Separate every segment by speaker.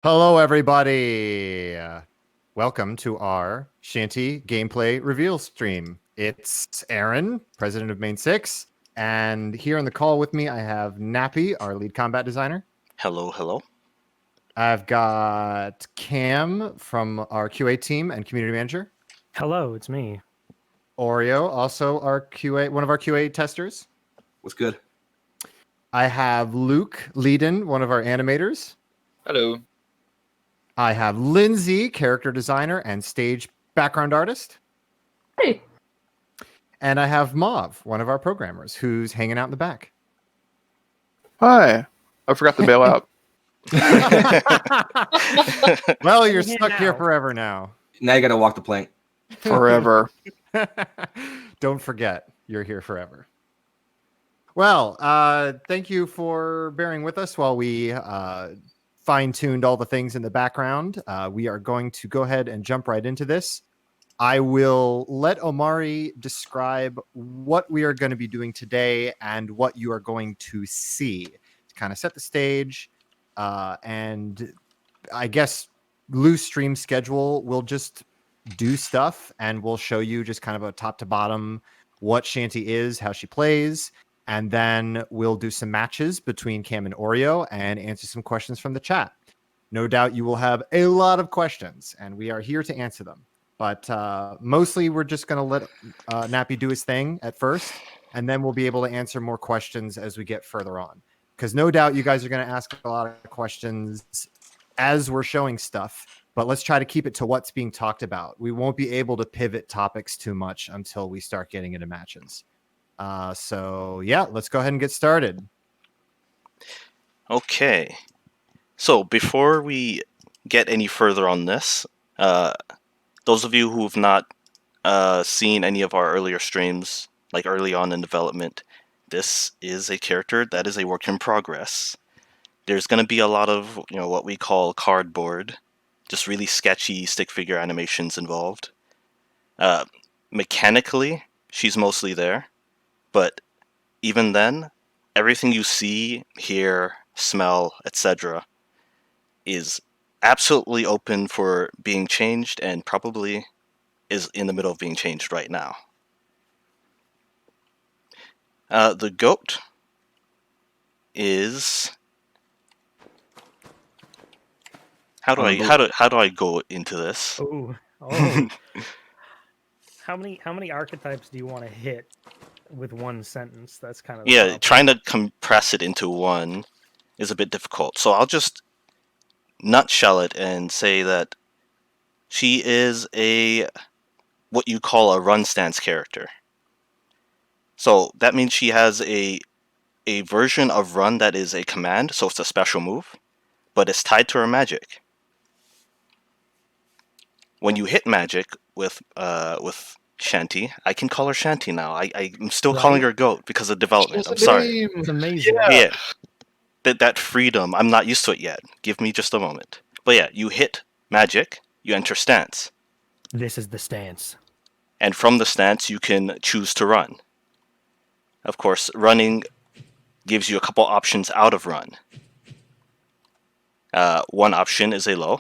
Speaker 1: Hello, everybody. Welcome to our Shanty gameplay reveal stream. It's Aaron, president of Main 6, and here on the call with me, I have Nappy, our lead combat designer.
Speaker 2: Hello, hello.
Speaker 1: I've got Cam from our QA team and community manager.
Speaker 3: Hello, it's me.
Speaker 1: Oreo, also one of our QA testers.
Speaker 4: What's good?
Speaker 1: I have Luke Leeden, one of our animators.
Speaker 5: Hello.
Speaker 1: I have Lindsay, character designer and stage background artist.
Speaker 6: Hey.
Speaker 1: And I have Mauve, one of our programmers, who's hanging out in the back.
Speaker 7: Hi. I forgot to bail out.
Speaker 1: Well, you're
Speaker 3: Yeah,
Speaker 1: stuck here
Speaker 3: now.
Speaker 1: forever now.
Speaker 4: Now you gotta walk the plank.
Speaker 7: Forever.
Speaker 1: Don't forget, you're here forever. Well, thank you for bearing with us while we fine-tuned all the things in the background. We are going to go ahead and jump right into this. I will let Omari describe what we are going to be doing today and what you are going to see to kind of set the stage. And I guess loose stream schedule, we'll just do stuff and we'll show you just kind of a top to bottom what Shanty is, how she plays. And then we'll do some matches between Cam and Oreo and answer some questions from the chat. No doubt you will have a lot of questions, and we are here to answer them. But mostly we're just going to let Nappy do his thing at first, and then we'll be able to answer more questions as we get further on. Because no doubt you guys are going to ask a lot of questions as we're showing stuff, but let's try to keep it to what's being talked about. We won't be able to pivot topics too much until we start getting into matches. So yeah, let's go ahead and get started.
Speaker 2: Okay. So before we get any further on this, those of you who have not seen any of our earlier streams, like early on in development, this is a character that is a work in progress. There's going to be a lot of, what we call cardboard, just really sketchy stick figure animations involved. Mechanically, she's mostly there. But even then, everything you see, hear, smell, etc. is absolutely open for being changed and probably is in the middle of being changed right now. The goat is... How do I go into this?
Speaker 3: Oh. How many archetypes do you want to hit with one sentence? That's kind of the problem.
Speaker 2: Trying to compress it into one is a bit difficult. So I'll just nutshell it and say that she is what you call a run stance character. So that means she has a version of run that is a command, so it's a special move, but it's tied to her magic. When you hit magic with Shanty, I can call her Shanty now. I'm still calling her Goat because of development. I'm sorry.
Speaker 3: It's amazing.
Speaker 2: Yeah. That freedom, I'm not used to it yet. Give me just a moment. But yeah, you hit magic, you enter stance.
Speaker 3: This is the stance.
Speaker 2: And from the stance, you can choose to run. Of course, running gives you a couple options out of run. One option is a low.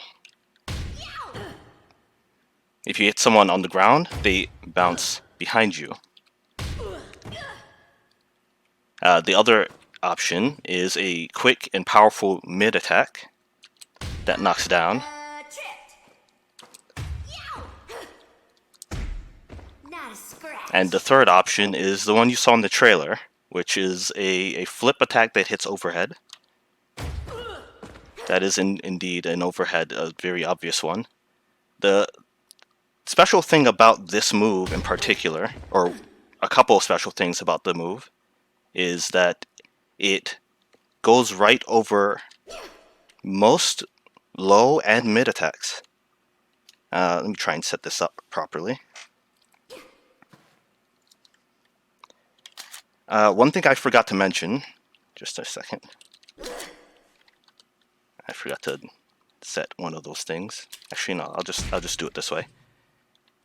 Speaker 2: If you hit someone on the ground, they bounce behind you. The other option is a quick and powerful mid attack that knocks down. And the third option is the one you saw in the trailer, which is a flip attack that hits overhead. That is indeed an overhead, a very obvious one. The special thing about this move in particular, or a couple of special things about the move, is that it goes right over most low and mid attacks. Let me try and set this up properly. One thing I forgot to mention, just a second. I forgot to set one of those things. Actually, no, I'll just do it this way.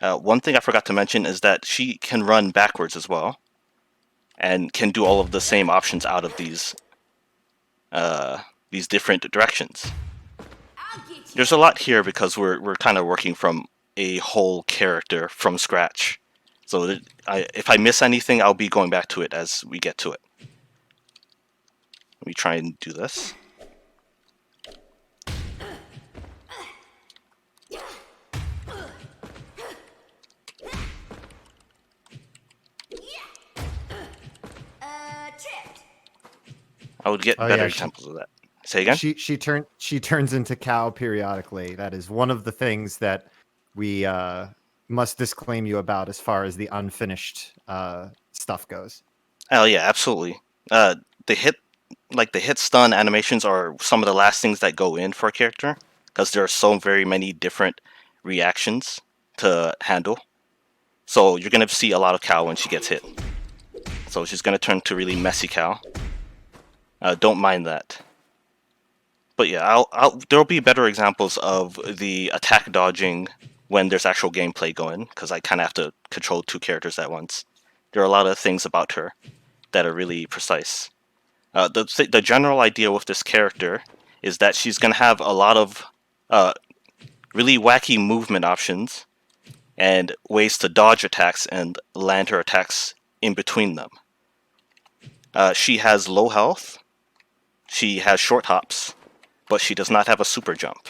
Speaker 2: One thing I forgot to mention is that she can run backwards as well, and can do all of the same options out of these different directions. There's a lot here because we're kind of working from a whole character from scratch. So if I miss anything, I'll be going back to it as we get to it. Let me try and do this. I would get better examples of that. Say again?
Speaker 1: She turns into cow periodically. That is one of the things that we must disclaim you about as far as the unfinished stuff goes.
Speaker 2: Oh yeah, absolutely. The hit stun animations are some of the last things that go in for a character because there are so very many different reactions to handle. So you're gonna see a lot of cow when she gets hit. So she's gonna turn to really messy cow. Don't mind that. But yeah, there'll be better examples of the attack dodging when there's actual gameplay going, because I kind of have to control two characters at once. There are a lot of things about her that are really precise. The general idea with this character is that she's going to have a lot of really wacky movement options and ways to dodge attacks and land her attacks in between them. She has low health, she has short hops, but she does not have a super jump.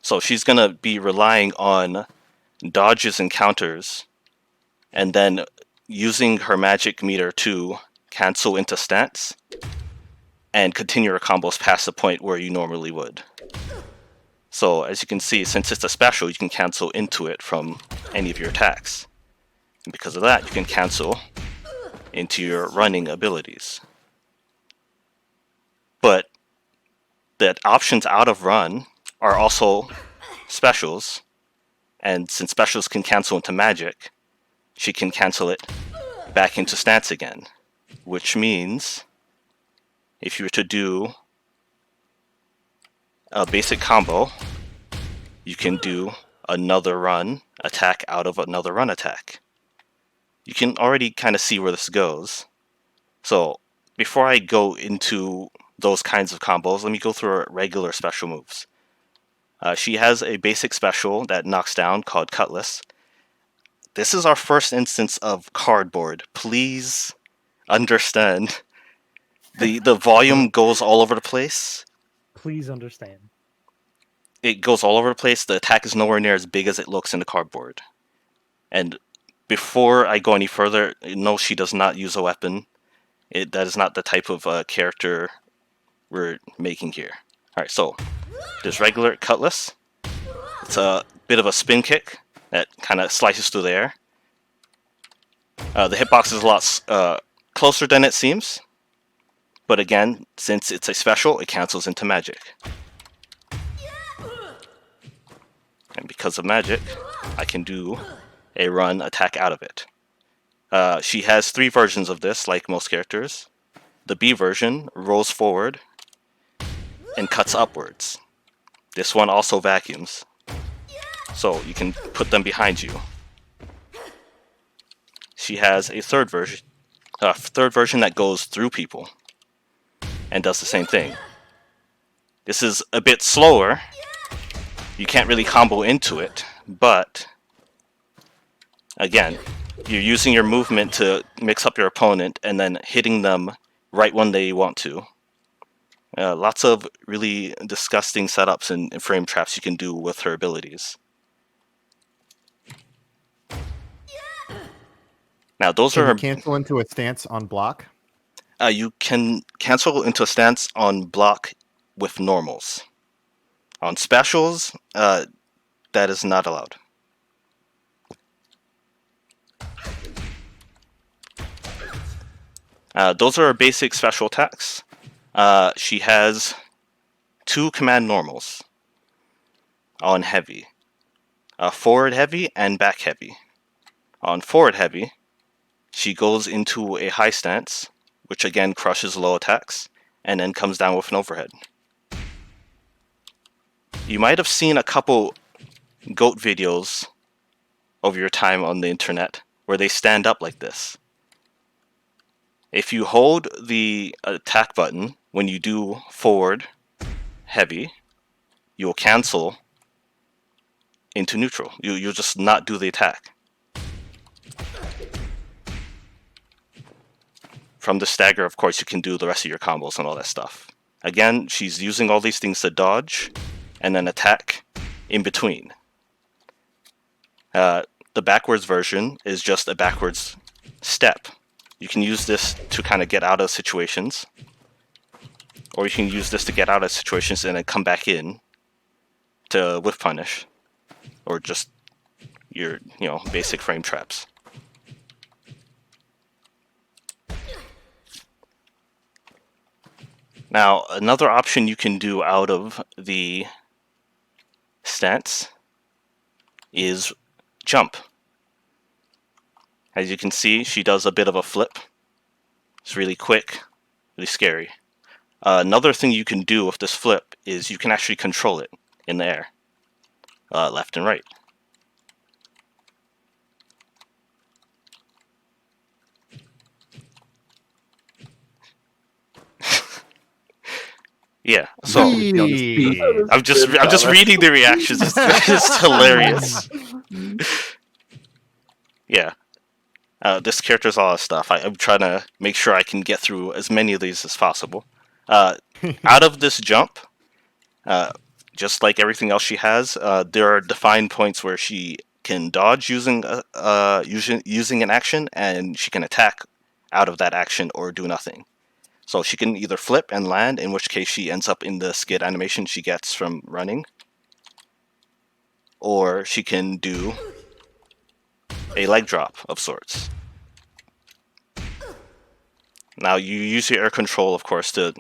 Speaker 2: So she's going to be relying on dodges and counters, and then using her magic meter to cancel into stance and continue her combos past the point where you normally would. So as you can see, since it's a special, you can cancel into it from any of your attacks. And because of that, you can cancel into your running abilities. But the options out of run are also specials, and since specials can cancel into magic, she can cancel it back into stance again, which means if you were to do a basic combo, you can do another run attack out of another run attack. You can already kind of see where this goes. So before I go into those kinds of combos, let me go through her regular special moves. She has a basic special that knocks down called Cutlass. This is our first instance of cardboard. Please understand. The volume goes all over the place.
Speaker 3: Please understand.
Speaker 2: It goes all over the place. The attack is nowhere near as big as it looks in the cardboard. And before I go any further, no, she does not use a weapon. That is not the type of character we're making here. Alright, so there's regular Cutlass. It's a bit of a spin kick that kind of slices through the air. The hitbox is a lot closer than it seems. But again, since it's a special, it cancels into magic. And because of magic, I can do a run attack out of it. She has 3 versions of this, like most characters. The B version rolls forward and cuts upwards. This one also vacuums, so you can put them behind you. She has a third version that goes through people and does the same thing. This is a bit slower. You can't really combo into it, but again, you're using your movement to mix up your opponent and then hitting them right when they want to. Lots of really disgusting setups and frame traps you can do with her abilities. Now, those
Speaker 1: Can
Speaker 2: are...
Speaker 1: you cancel into a stance on block?
Speaker 2: You can cancel into a stance on block with normals. On specials, that is not allowed. Those are her basic special attacks. She has 2 command normals on heavy. Forward heavy and back heavy. On forward heavy, she goes into a high stance, which again crushes low attacks, and then comes down with an overhead. You might have seen a couple goat videos over your time on the internet where they stand up like this. If you hold the attack button when you do forward heavy, you will cancel into neutral. You'll just not do the attack. From the stagger, of course, you can do the rest of your combos and all that stuff. Again, she's using all these things to dodge and then attack in between. The backwards version is just a backwards step. You can use this to kind of get out of situations, or you can use this to get out of situations and then come back in to whiff punish, or just your basic frame traps. Now, another option you can do out of the stance is jump. As you can see, she does a bit of a flip. It's really quick, really scary. Another thing you can do with this flip is you can actually control it in the air, left and right. Yeah, so
Speaker 1: Whee!
Speaker 2: I'm just reading the reactions. It's hilarious. Yeah, this character's all that stuff. I'm trying to make sure I can get through as many of these as possible. Out of this jump, just like everything else she has, there are defined points where she can dodge using an action, and she can attack out of that action or do nothing. So she can either flip and land, in which case she ends up in the skid animation she gets from running, or she can do a leg drop of sorts. Now you use your air control, of course, to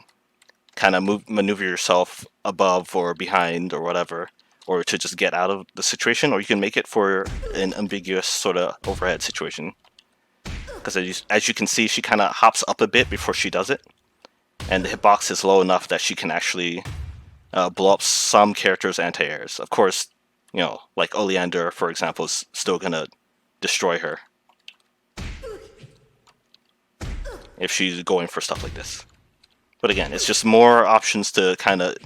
Speaker 2: kind of maneuver yourself above or behind or whatever, or to just get out of the situation, or you can make it for an ambiguous sort of overhead situation. Because as you can see, she kind of hops up a bit before she does it, and the hitbox is low enough that she can actually blow up some characters' anti-airs. Of course, like Oleander, for example, is still gonna destroy her if she's going for stuff like this. But again, it's just more options to kind of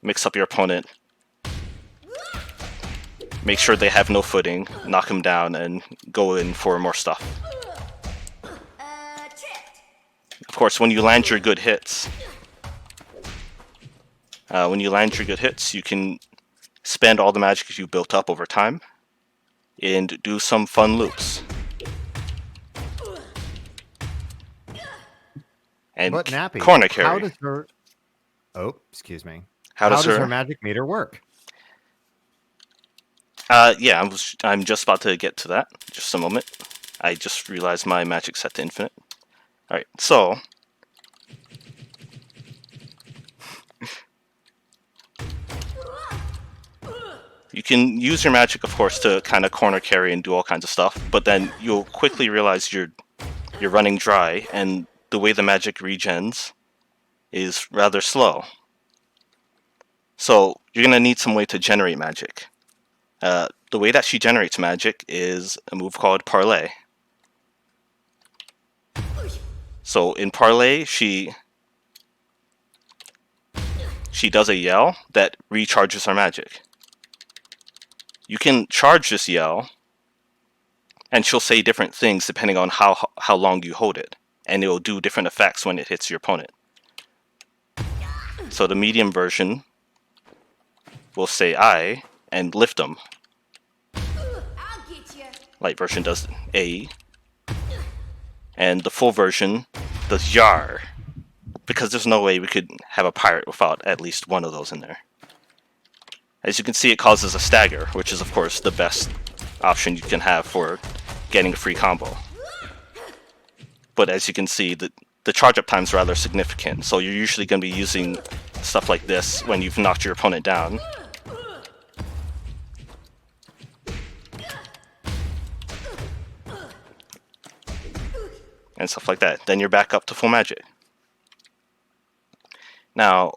Speaker 2: mix up your opponent, make sure they have no footing, knock them down, and go in for more stuff. Of course, when you land your good hits, you can spend all the magic you built up over time and do some fun loops. And
Speaker 1: But Nappy,
Speaker 2: corner carry.
Speaker 1: how does her? Oh, excuse me.
Speaker 2: How does
Speaker 1: her magic meter work?
Speaker 2: Yeah, I'm just about to get to that. Just a moment. I just realized my magic set to infinite. All right, so you can use your magic, of course, to kind of corner carry and do all kinds of stuff, but then you'll quickly realize you're running dry, and the way the magic regens is rather slow. So you're going to need some way to generate magic. The way that she generates magic is a move called Parlay. So in Parlay, she does a yell that recharges her magic. You can charge this yell, and she'll say different things depending on how long you hold it, and it will do different effects when it hits your opponent. So the medium version will say I and lift them. Light version does A, and the full version does Yar, because there's no way we could have a pirate without at least one of those in there. As you can see, it causes a stagger, which is of course the best option you can have for getting a free combo. But as you can see, the charge up time is rather significant, so you're usually going to be using stuff like this when you've knocked your opponent down. And stuff like that. Then you're back up to full magic. Now,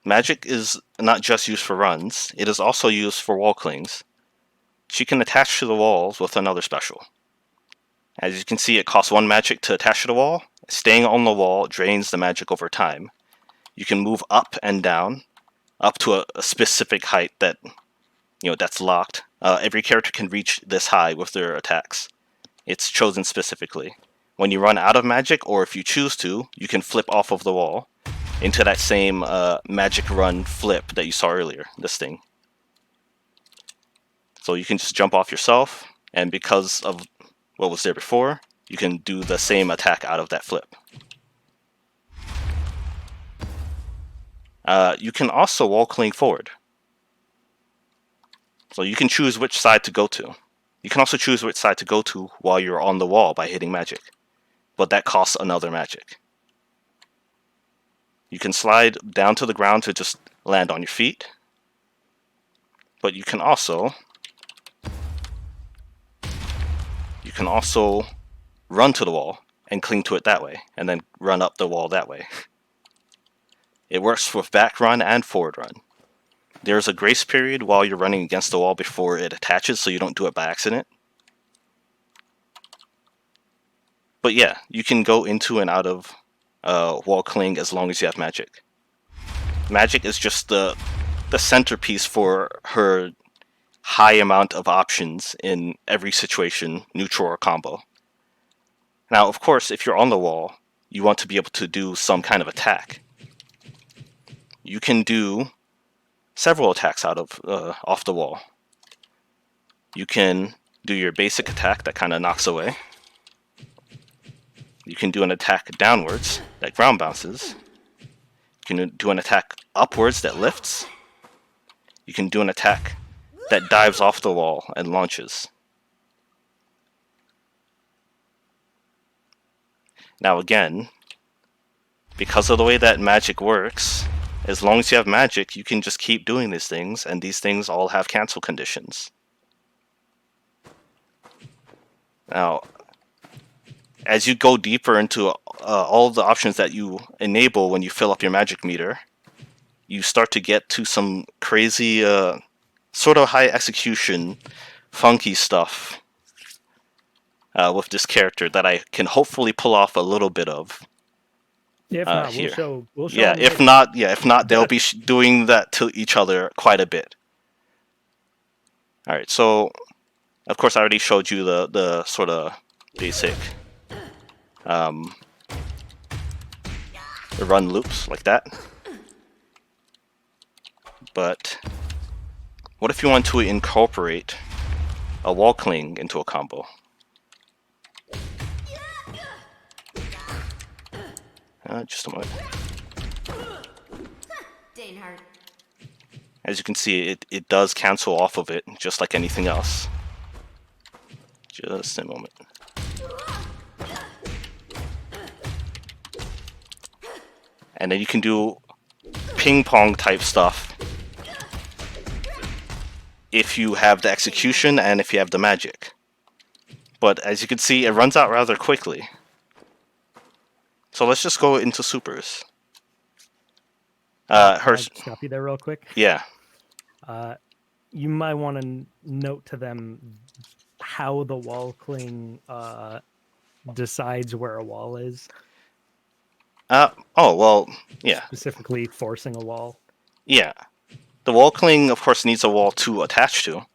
Speaker 2: magic is not just used for runs, it is also used for wall clings. She can attach to the walls with another special. As you can see, it costs 1 magic to attach to the wall. Staying on the wall drains the magic over time. You can move up and down up to a specific height that that's locked. Every character can reach this high with their attacks. It's chosen specifically. When you run out of magic, or if you choose to, you can flip off of the wall into that same magic run flip that you saw earlier, this thing. So you can just jump off yourself, and because of what was there before, you can do the same attack out of that flip. You can also wall cling forward. So you can choose which side to go to. You can also choose which side to go to while you're on the wall by hitting magic. But that costs another magic. You can slide down to the ground to just land on your feet. But you can also run to the wall and cling to it that way, and then run up the wall that way. It works with back run and forward run. There's a grace period while you're running against the wall before it attaches, so you don't do it by accident. But yeah, you can go into and out of wall cling as long as you have magic. Magic is just the centerpiece for her high amount of options in every situation, neutral or combo. Now, of course, if you're on the wall, you want to be able to do some kind of attack. You can do several attacks out of off the wall. You can do your basic attack that kind of knocks away. You can do an attack downwards that ground bounces. You can do an attack upwards that lifts. You can do an attack that dives off the wall and launches. Now again, because of the way that magic works, as long as you have magic, you can just keep doing these things, and these things all have cancel conditions. Now, as you go deeper into all the options that you enable when you fill up your magic meter, you start to get to some crazy, sort of high execution, funky stuff with this character that I can hopefully pull off a little bit of.
Speaker 3: If not,
Speaker 2: here.
Speaker 3: We'll show.
Speaker 2: Yeah,
Speaker 3: them
Speaker 2: if
Speaker 3: later.
Speaker 2: not, they'll be doing that to each other quite a bit. All right, so of course I already showed you the sort of basic the run loops like that. But what if you want to incorporate a wall cling into a combo? Just a moment. As you can see, it does cancel off of it, just like anything else. Just a moment. And then you can do ping pong type stuff if you have the execution and if you have the magic. But as you can see, it runs out rather quickly. So let's just go into supers.
Speaker 3: Can I stop you there real quick.
Speaker 2: Yeah.
Speaker 3: You might want to note to them how the wall cling decides where a wall is.
Speaker 2: Oh, well, yeah.
Speaker 3: Specifically forcing a wall.
Speaker 2: Yeah. The wall cling, of course, needs a wall to attach to.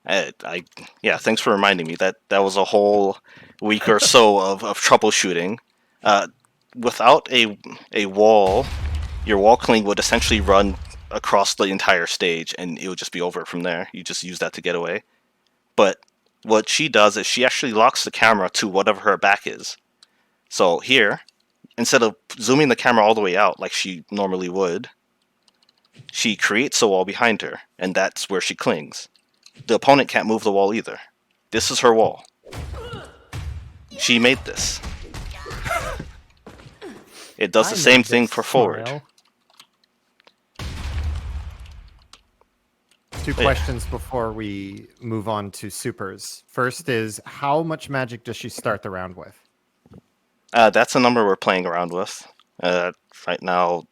Speaker 2: Yeah, thanks for reminding me. That was a whole week or so of troubleshooting. Without a wall, your wall cling would essentially run across the entire stage, and it would just be over from there. You just use that to get away. But what she does is she actually locks the camera to whatever her back is. So here, instead of zooming the camera all the way out like she normally would, she creates a wall behind her, and that's where she clings. The opponent can't move the wall either. This is her wall. She made this. It does the same thing for forward.
Speaker 1: Two questions before we move on to supers. First is, how much magic does she start the round with?
Speaker 2: That's a number we're playing around with. Right now,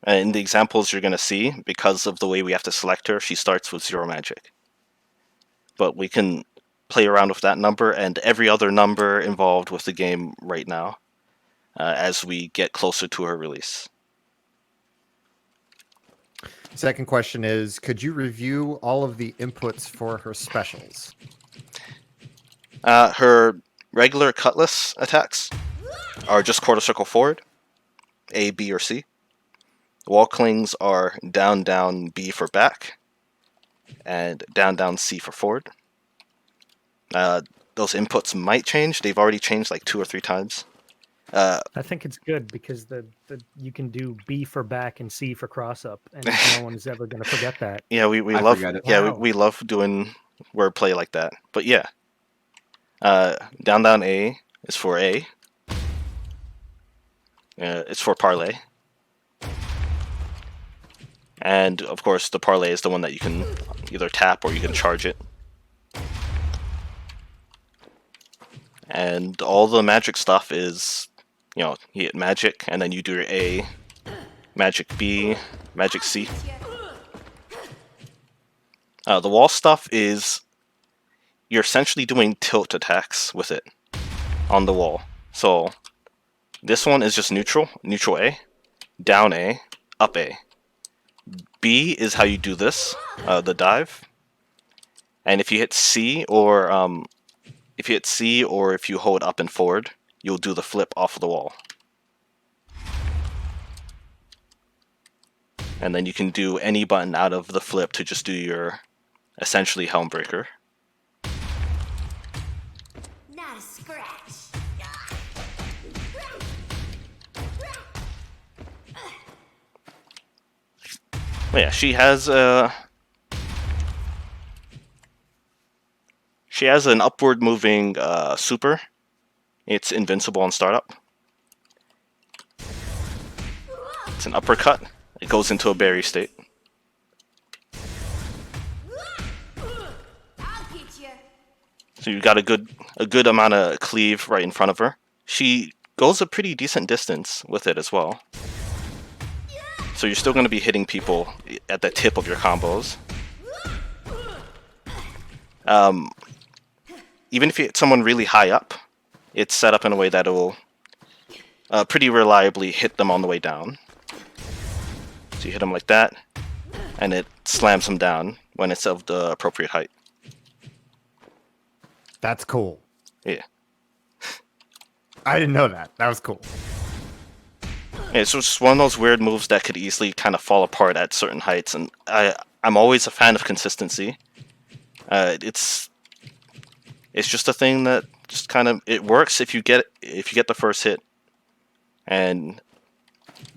Speaker 2: in the examples you're going to see, because of the way we have to select her, she starts with 0 magic. But we can play around with that number and every other number involved with the game right now as we get closer to her release.
Speaker 1: Second question is, could you review all of the inputs for her specials?
Speaker 2: Her regular cutlass attacks are just quarter circle forward, A, B, or C. Wall clings are down, down, B for back, and down, down, C for forward. Those inputs might change. They've already changed like 2 or 3 times.
Speaker 3: I think it's good because the you can do B for back and C for cross up, and no one's ever going to forget that.
Speaker 2: Yeah, we
Speaker 4: I
Speaker 2: love
Speaker 4: forgot it.
Speaker 2: yeah
Speaker 3: Wow.
Speaker 2: we love doing wordplay like that. But yeah, down, down, A is for A. It's for parlay. And of course, the parlay is the one that you can either tap or you can charge it. And all the magic stuff is, you hit magic, and then you do your A, magic B, magic C. The wall stuff is, you're essentially doing tilt attacks with it on the wall. So this one is just neutral, neutral A, down A, up A. B is how you do this, the dive. And if you hit C or if you hold up and forward, you'll do the flip off of the wall. And then you can do any button out of the flip to just do your essentially helm breaker.
Speaker 5: Not a scratch.
Speaker 2: But yeah, she has an upward moving super. It's invincible on startup. It's an uppercut. It goes into a berry state.
Speaker 5: I'll get you.
Speaker 2: So you got a good amount of cleave right in front of her. She goes a pretty decent distance with it as well. So you're still going to be hitting people at the tip of your combos. Even if you hit someone really high up, it's set up in a way that it will pretty reliably hit them on the way down. So you hit them like that, and it slams them down when it's of the appropriate height.
Speaker 1: That's cool.
Speaker 2: Yeah.
Speaker 1: I didn't know that. That was cool.
Speaker 2: It's just one of those weird moves that could easily kind of fall apart at certain heights, and I'm always a fan of consistency. It's just a thing that just kind of it works if you get the first hit, and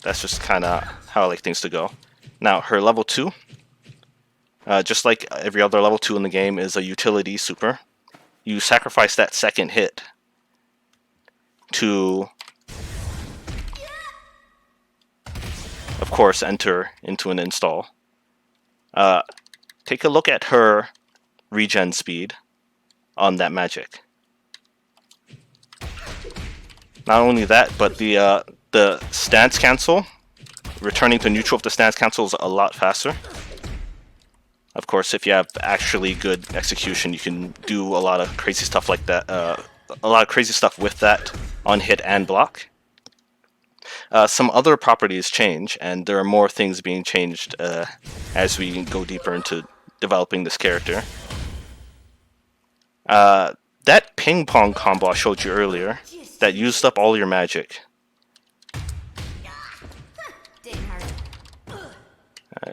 Speaker 2: that's just kind of how I like things to go. Now her level 2, just like every other level 2 in the game, is a utility super. You sacrifice that second hit to, of course, enter into an install. Take a look at her regen speed on that magic. Not only that, but the stance cancel, returning to neutral if the stance cancel is a lot faster. Of course, if you have actually good execution, you can do a lot of crazy stuff like that. A lot of crazy stuff with that on hit and block. Some other properties change, and there are more things being changed as we go deeper into developing this character. That ping pong combo I showed you earlier, that used up all your magic.
Speaker 5: Didn't hurt.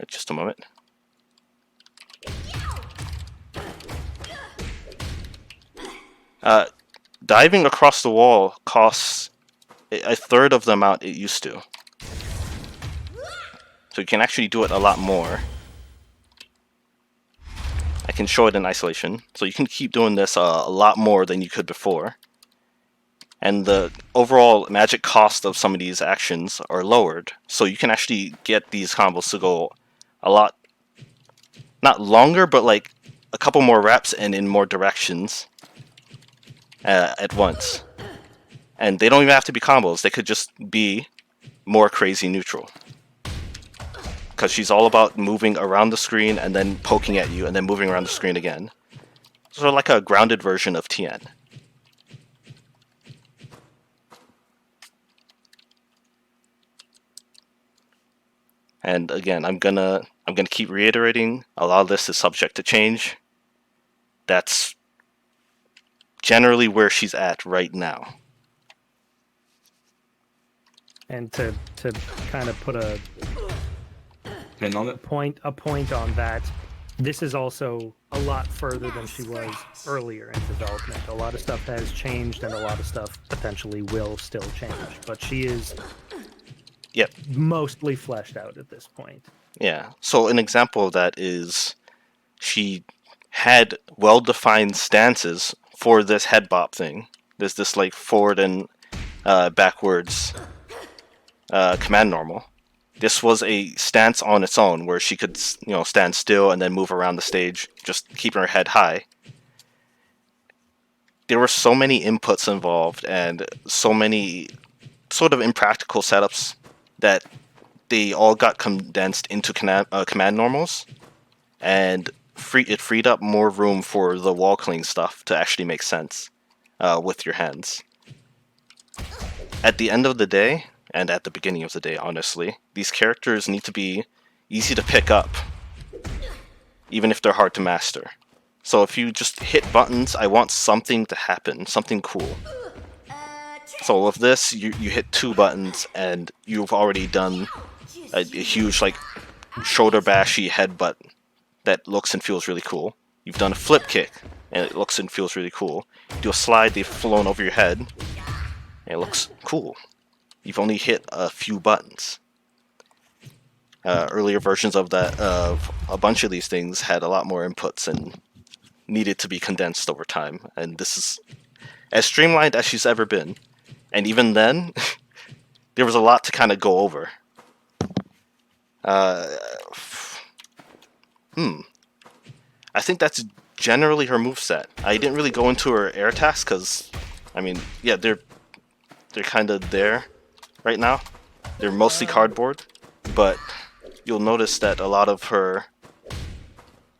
Speaker 2: Just a moment. Diving across the wall costs a third of the amount it used to. So you can actually do it a lot more. I can show it in isolation. So you can keep doing this a lot more than you could before. And the overall magic cost of some of these actions are lowered. So you can actually get these combos to go a lot, not longer, but like a couple more reps and in more directions at once. And they don't even have to be combos. They could just be more crazy neutral. Because she's all about moving around the screen and then poking at you and then moving around the screen again. Sort of like a grounded version of Tien. And again, I'm gonna keep reiterating, a lot of this is subject to change. That's generally where she's at right now.
Speaker 3: And to kind of put a
Speaker 4: Pin on it.
Speaker 3: point on that, this is also a lot further than she was earlier in development. A lot of stuff has changed, and a lot of stuff potentially will still change. But she is
Speaker 2: Yep.
Speaker 3: mostly fleshed out at this point.
Speaker 2: Yeah. So an example of that is she had well-defined stances for this head bop thing. There's this like forward and backwards command normal. This was a stance on its own where she could, stand still and then move around the stage, just keeping her head high. There were so many inputs involved and so many sort of impractical setups that they all got condensed into command normals, and it freed up more room for the wall cling stuff to actually make sense with your hands. At the end of the day, and at the beginning of the day, honestly, these characters need to be easy to pick up, even if they're hard to master. So if you just hit buttons, I want something to happen, something cool. So with this, you hit 2 buttons, and you've already done a huge, like, shoulder bashy headbutt that looks and feels really cool. You've done a flip kick, and it looks and feels really cool. You do a slide, they've flown over your head, and it looks cool. You've only hit a few buttons. Earlier versions of a bunch of these things had a lot more inputs and needed to be condensed over time. And this is as streamlined as she's ever been. And even then, there was a lot to kind of go over. I think that's generally her moveset. I didn't really go into her air attacks because, I mean, yeah, they're kind of there right now. They're mostly cardboard, but you'll notice that a lot of her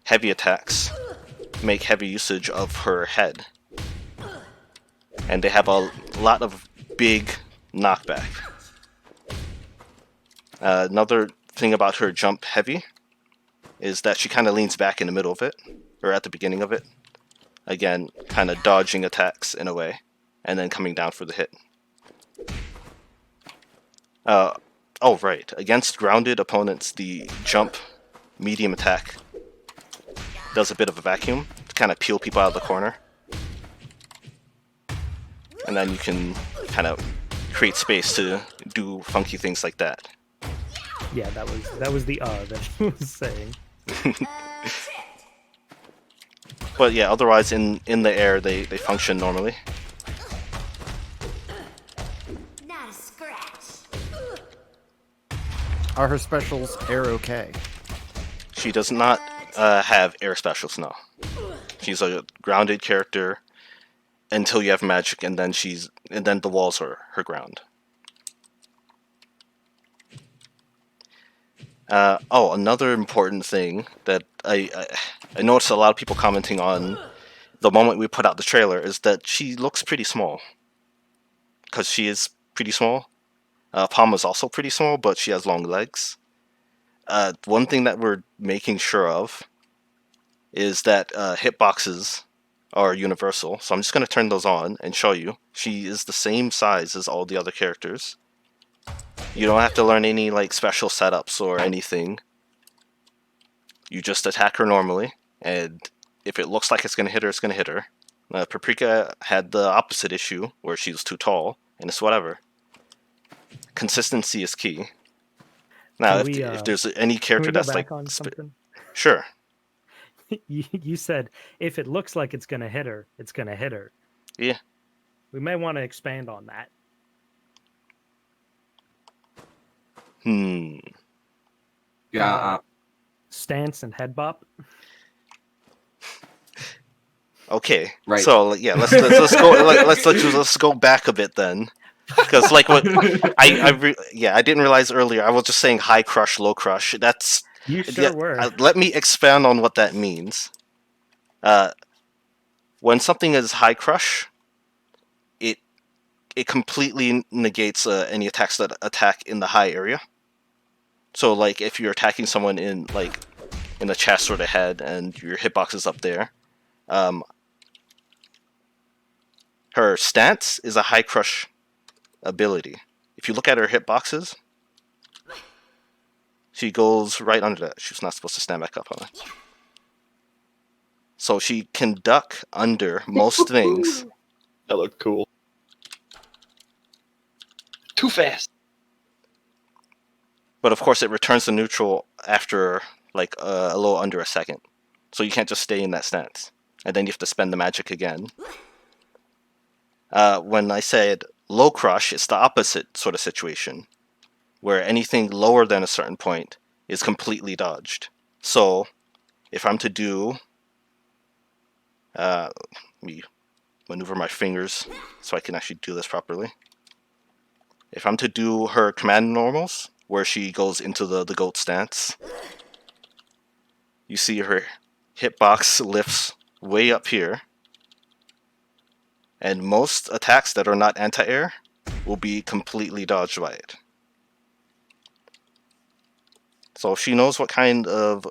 Speaker 2: heavy attacks make heavy usage of her head. And they have a lot of big knockback. Another thing about her jump heavy is that she kind of leans back in the middle of it, or at the beginning of it. Again, kind of dodging attacks in a way, and then coming down for the hit. Oh right, against grounded opponents, the jump medium attack does a bit of a vacuum to kind of peel people out of the corner. And then you can kind of create space to do funky things like that.
Speaker 3: Yeah, that was the that he was saying.
Speaker 2: But yeah, otherwise in the air they function normally.
Speaker 5: Not a scratch.
Speaker 1: Are her specials air okay?
Speaker 2: She does not have air specials, no. She's a grounded character until you have magic, and then the walls are her ground. Another important thing that I noticed a lot of people commenting on the moment we put out the trailer is that she looks pretty small. Because she is pretty small. Palma's also pretty small, but she has long legs. One thing that we're making sure of is that hitboxes are universal. So I'm just going to turn those on and show you. She is the same size as all the other characters. You don't have to learn any like special setups or anything. You just attack her normally, and if it looks like it's going to hit her, it's going to hit her. Paprika had the opposite issue, where she was too tall, and it's whatever. Consistency is key. Now, if there's any character that's like...
Speaker 3: on something?
Speaker 2: Sure.
Speaker 3: You said, if it looks like it's going to hit her, it's going to hit her.
Speaker 2: Yeah.
Speaker 3: We may want to expand on that.
Speaker 4: Yeah.
Speaker 3: Stance and head bop.
Speaker 2: Okay.
Speaker 4: Right.
Speaker 2: So yeah, let's go. Let's go back a bit then, because like what I didn't realize earlier. I was just saying high crush, low crush. That's
Speaker 3: You sure were.
Speaker 2: Let me expand on what that means. When something is high crush, it completely negates any attacks that attack in the high area. So like if you're attacking someone in the chest or the head and your hitbox is up there, her stance is a high crush ability. If you look at her hitboxes, she goes right under that. She's not supposed to stand back up, huh? So she can duck under most things.
Speaker 7: That looked cool. Too fast.
Speaker 2: But of course, it returns to neutral after like a little under a second. So you can't just stay in that stance. And then you have to spend the magic again. When I said low crush, it's the opposite sort of situation. Where anything lower than a certain point is completely dodged. So if I'm to do... let me maneuver my fingers so I can actually do this properly. If I'm to do her command normals, where she goes into the goat stance, you see her hitbox lifts way up here, and most attacks that are not anti-air will be completely dodged by it. So if she knows what kind of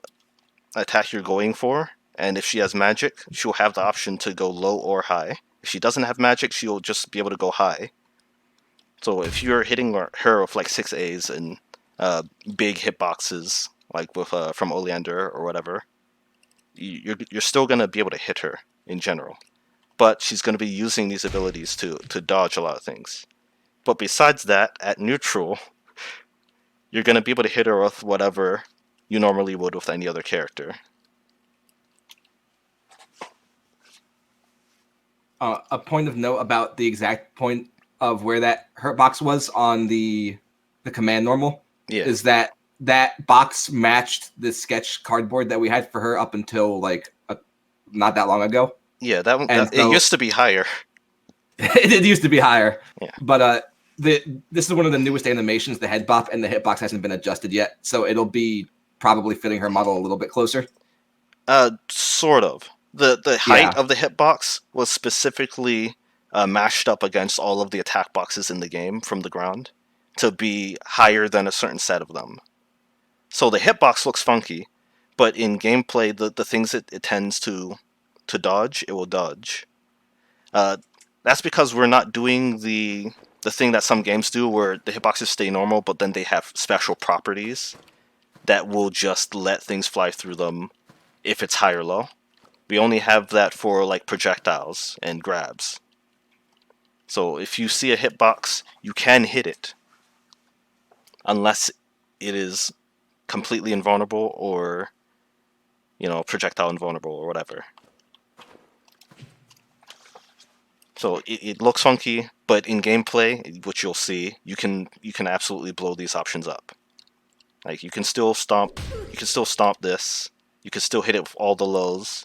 Speaker 2: attack you're going for, and if she has magic, she'll have the option to go low or high. If she doesn't have magic, she'll just be able to go high. So if you're hitting her with like 6As and big hitboxes, like with from Oleander or whatever, you're still going to be able to hit her in general. But she's going to be using these abilities to dodge a lot of things. But besides that, at neutral, you're going to be able to hit her with whatever you normally would with any other character.
Speaker 4: A point of note about the exact point of where that hurt box was on the command normal is that box matched the sketch cardboard that we had for her up until like not that long ago.
Speaker 2: Yeah, it used to be higher.
Speaker 4: It used to be higher.
Speaker 2: Yeah.
Speaker 4: But this is one of the newest animations, the head bop, and the hitbox hasn't been adjusted yet, so it'll be probably fitting her model a little bit closer.
Speaker 2: Sort of. The height of the hitbox was specifically mashed up against all of the attack boxes in the game from the ground to be higher than a certain set of them. So the hitbox looks funky, but in gameplay, the things it tends to dodge, it will dodge. That's because we're not doing the thing that some games do where the hitboxes stay normal, but then they have special properties that will just let things fly through them if it's high or low. We only have that for like projectiles and grabs. So if you see a hitbox, you can hit it. Unless it is completely invulnerable or, projectile invulnerable or whatever. So it looks funky, but in gameplay, which you'll see, you can absolutely blow these options up. Like you can still stomp this, you can still hit it with all the lows,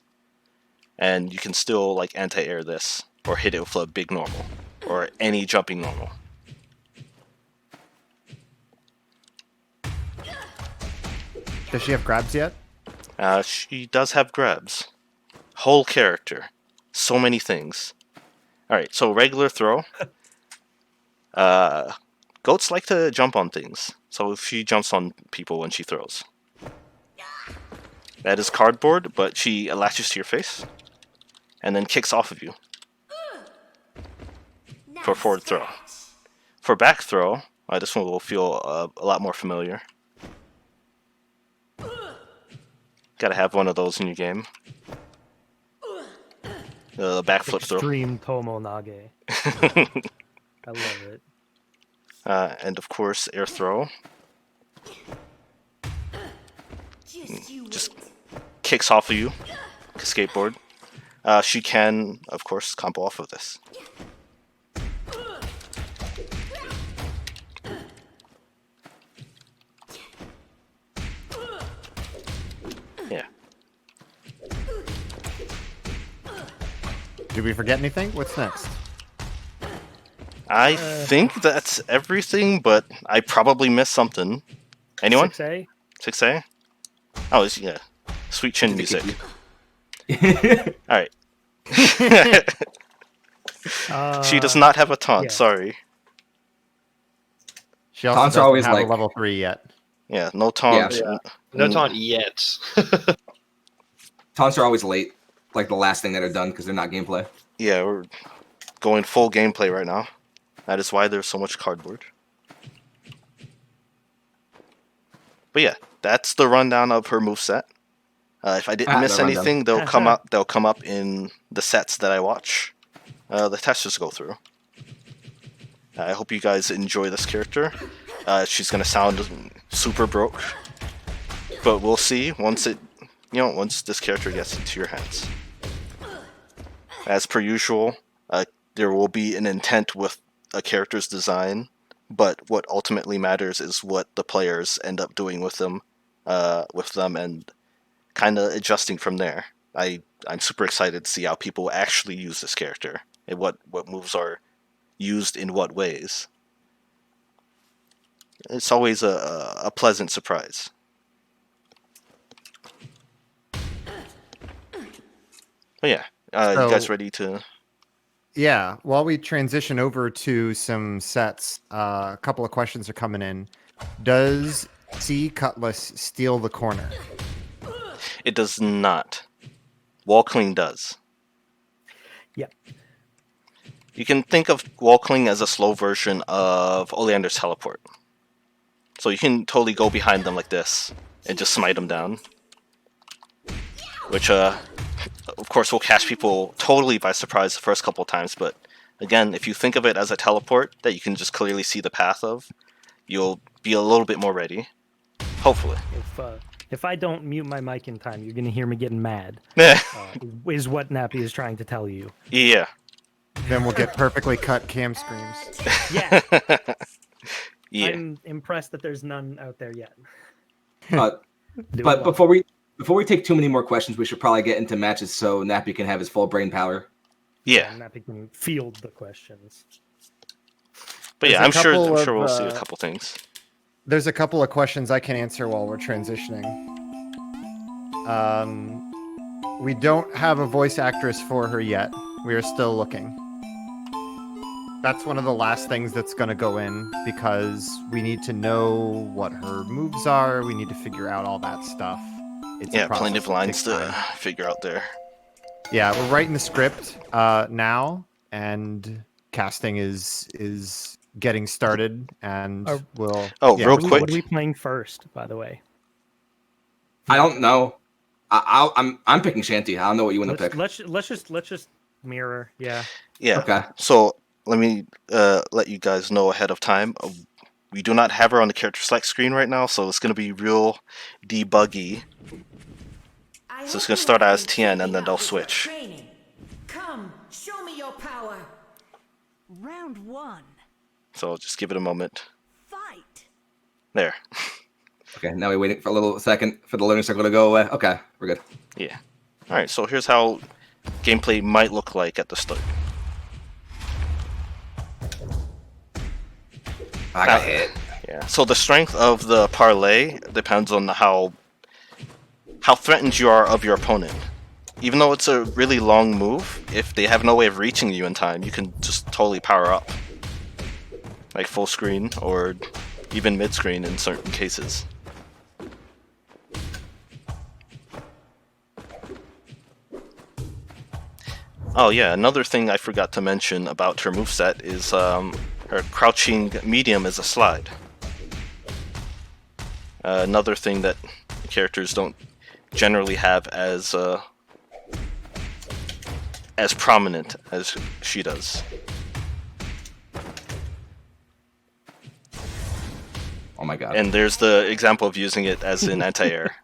Speaker 2: and you can still like anti-air this, or hit it with a big normal, or any jumping normal.
Speaker 1: Does she have grabs yet?
Speaker 2: She does have grabs. Whole character. So many things. Alright, so regular throw. Goats like to jump on things. So she jumps on people when she throws. That is cardboard, but she latches to your face. And then kicks off of you. For forward throw. For back throw, this one will feel a lot more familiar. Gotta have one of those in your game. The backflip throw.
Speaker 3: Extreme Tomo Nage. I love it.
Speaker 2: And of course, air throw. Just kicks off of you. Like a skateboard. She can, of course, combo off of this. Yeah.
Speaker 1: Did we forget anything? What's next?
Speaker 2: I think that's everything, but I probably missed something. Anyone?
Speaker 3: 6A?
Speaker 2: 6A? Oh, yeah. Sweet chin music. Alright. She does not have a taunt,
Speaker 3: yeah.
Speaker 2: sorry.
Speaker 1: She also
Speaker 4: Taunts are
Speaker 1: doesn't
Speaker 4: always
Speaker 1: have
Speaker 4: like-
Speaker 1: a level 3 yet.
Speaker 2: Yeah, no taunt.
Speaker 6: Yeah. No taunt yet.
Speaker 4: Taunts are always late, like the last thing that are done because they're not gameplay.
Speaker 2: Yeah, we're going full gameplay right now. That is why there's so much cardboard. But yeah, that's the rundown of her moveset. If I didn't miss
Speaker 4: the rundown.
Speaker 2: anything, they'll come up. They'll come up in the sets that I watch. The testers go through. I hope you guys enjoy this character. She's gonna sound super broke, but we'll see once this character gets into your hands. As per usual, there will be an intent with a character's design, but what ultimately matters is what the players end up doing with them, and kind of adjusting from there. I'm super excited to see how people actually use this character and what moves are used in what ways. It's always a pleasant surprise. But yeah, you guys ready to...
Speaker 1: Yeah, while we transition over to some sets, a couple of questions are coming in. Does C Cutlass steal the corner?
Speaker 2: It does not. Wall Cling does.
Speaker 3: Yep.
Speaker 2: You can think of Wall Cling as a slow version of Oleander's Teleport. So you can totally go behind them like this and just smite them down. Which, of course, will catch people totally by surprise the first couple of times, but again, if you think of it as a teleport that you can just clearly see the path of, you'll be a little bit more ready. Hopefully.
Speaker 3: If I don't mute my mic in time, you're going to hear me getting mad. Is what Nappy is trying to tell you.
Speaker 2: Yeah.
Speaker 1: Then we'll get perfectly cut cam screams.
Speaker 3: Yeah.
Speaker 2: Yeah.
Speaker 3: I'm impressed that there's none out there yet.
Speaker 4: But before we take too many more questions, we should probably get into matches so Nappy can have his full brain power.
Speaker 2: Yeah.
Speaker 3: Nappy can field the questions.
Speaker 2: But yeah, I'm sure we'll see a couple things.
Speaker 1: There's a couple of questions I can answer while we're transitioning. We don't have a voice actress for her yet. We are still looking. That's one of the last things that's going to go in because we need to know what her moves are. We need to figure out all that stuff. It's
Speaker 2: plenty of lines to figure out there.
Speaker 1: Yeah, we're writing the script now, and casting is getting started, and we'll...
Speaker 2: real quick.
Speaker 3: What are we playing first, by the way?
Speaker 4: I don't know. I'm picking Shaunty. I don't know what you want to pick.
Speaker 3: Let's just mirror. Yeah.
Speaker 2: Yeah.
Speaker 4: Okay.
Speaker 2: So let me let you guys know ahead of time. We do not have her on the character select screen right now, so it's going to be real debuggy. So it's going to start as Tien, and then they'll switch.
Speaker 5: Come, show me your power.
Speaker 8: Round 1.
Speaker 2: So just give it a moment.
Speaker 8: Fight.
Speaker 2: There.
Speaker 4: Okay, now we're waiting for a little second for the learning circle to go away. Okay, we're good.
Speaker 2: Yeah. All right, so here's how gameplay might look like at the start.
Speaker 4: I got hit.
Speaker 2: Yeah. So the strength of the parlay depends on how threatened you are of your opponent. Even though it's a really long move, if they have no way of reaching you in time, you can just totally power up. Like full screen or even mid screen in certain cases. Oh yeah, another thing I forgot to mention about her moveset is her crouching medium is a slide. Another thing that characters don't generally have as prominent as she does.
Speaker 4: Oh my god.
Speaker 2: And there's the example of using it as an anti-air.